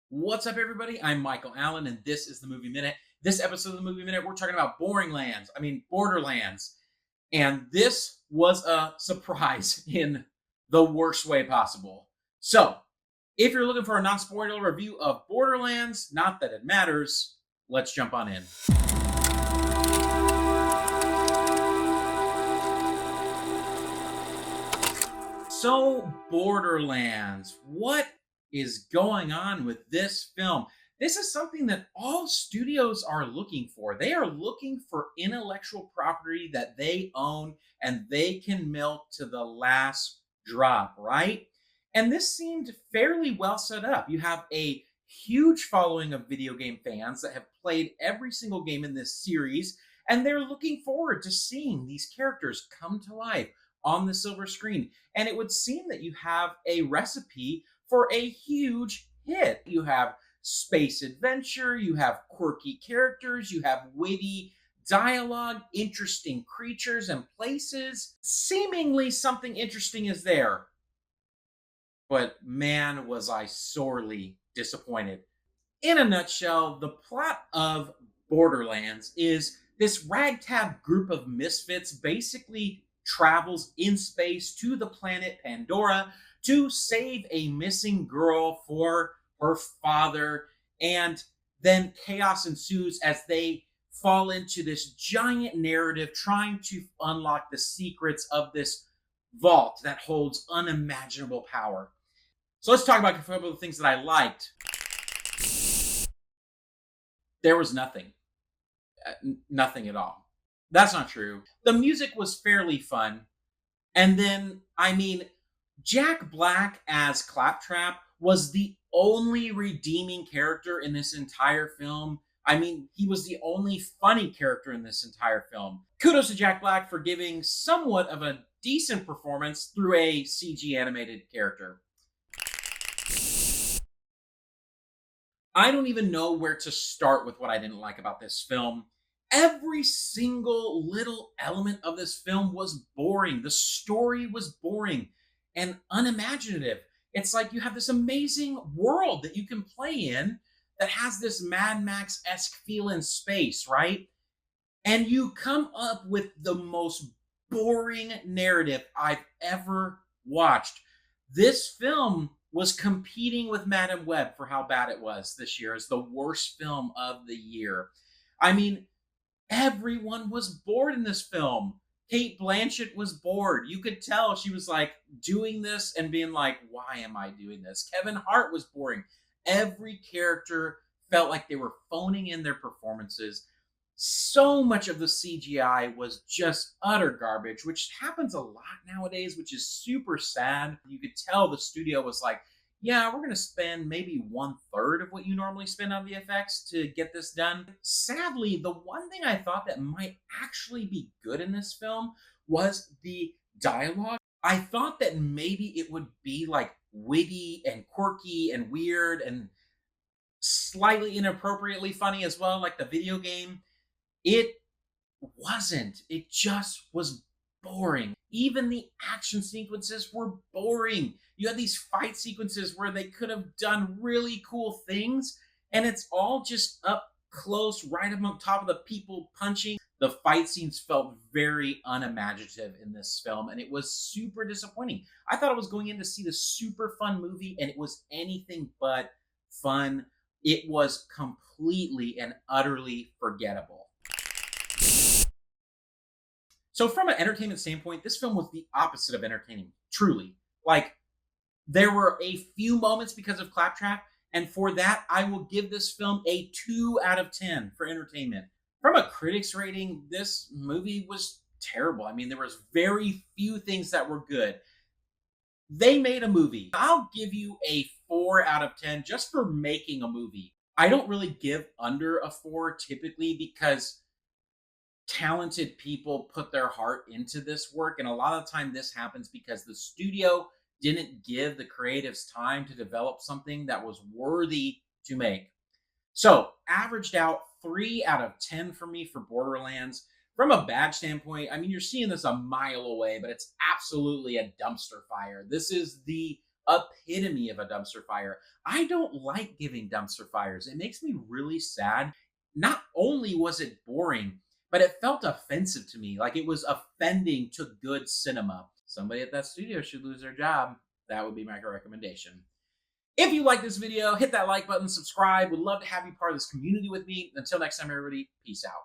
What's up, everybody? I'm Michael Allen, and this is the Movie Minute. This episode of the Movie Minute, we're talking about Borderlands. And this was a surprise in the worst way possible. So, if you're looking for a non-spoiler review of Borderlands, not that it matters, let's jump on in. So, Borderlands, what is going on with this film? This is something that all studios are looking for. They are looking for intellectual property that they own and they can milk to the last drop, right? And this seemed fairly well set up. You have a huge following of video game fans that have played every single game in this series, and they're looking forward to seeing these characters come to life on the silver screen. And it would seem that you have a recipe for a huge hit. You have space adventure, you have quirky characters, you have witty dialogue, interesting creatures and places. Seemingly something interesting is there. But man, was I sorely disappointed. In a nutshell, the plot of Borderlands is this ragtag group of misfits basically travels in space to the planet Pandora to save a missing girl for her father. And then chaos ensues as they fall into this giant narrative trying to unlock the secrets of this vault that holds unimaginable power. So let's talk about a couple of the things that I liked. There was nothing. Nothing at all. That's not true. The music was fairly fun. And then, Jack Black as Claptrap was the only redeeming character in this entire film. He was the only funny character in this entire film. Kudos to Jack Black for giving somewhat of a decent performance through a CG animated character. I don't even know where to start with what I didn't like about this film. Every single little element of this film was boring. The story was boring and unimaginative. It's like you have this amazing world that you can play in that has this Mad Max-esque feel in space, right? And you come up with the most boring narrative I've ever watched. This film was competing with Madam Web for how bad it was this year as the worst film of the year. Everyone was bored in this film. Cate Blanchett was bored. You could tell she was like doing this and being like, why am I doing this? Kevin Hart was boring. Every character felt like they were phoning in their performances. So much of the CGI was just utter garbage, which happens a lot nowadays, which is super sad. You could tell the studio was like, yeah, we're going to spend maybe 1/3 of what you normally spend on VFX to get this done. Sadly, the one thing I thought that might actually be good in this film was the dialogue. I thought that maybe it would be like witty and quirky and weird and slightly inappropriately funny as well, like the video game. It wasn't. It just was boring. Even the action sequences were boring. You had these fight sequences where they could have done really cool things, and it's all just up close, right up on top of the people punching. The fight scenes felt very unimaginative in this film, and it was super disappointing. I thought I was going in to see this super fun movie, and it was anything but fun. It was completely and utterly forgettable. So from an entertainment standpoint, this film was the opposite of entertaining, truly. Like, there were a few moments because of Claptrap, and for that, I will give this film a 2 out of 10 for entertainment. From a critics rating, this movie was terrible. There was very few things that were good. They made a movie. I'll give you a 4 out of 10 just for making a movie. I don't really give under a 4 typically because talented people put their heart into this work, and a lot of the time this happens because the studio didn't give the creatives time to develop something that was worthy to make. So averaged out 3 out of 10 for me for Borderlands. From a badge standpoint, you're seeing this a mile away, but it's absolutely a dumpster fire. This is the epitome of a dumpster fire. I don't like giving dumpster fires. It makes me really sad. Not only was it boring, but it felt offensive to me, like it was offending to good cinema. Somebody at that studio should lose their job. That would be my recommendation. If you like this video, hit that like button, subscribe. Would love to have you part of this community with me. Until next time, everybody, peace out.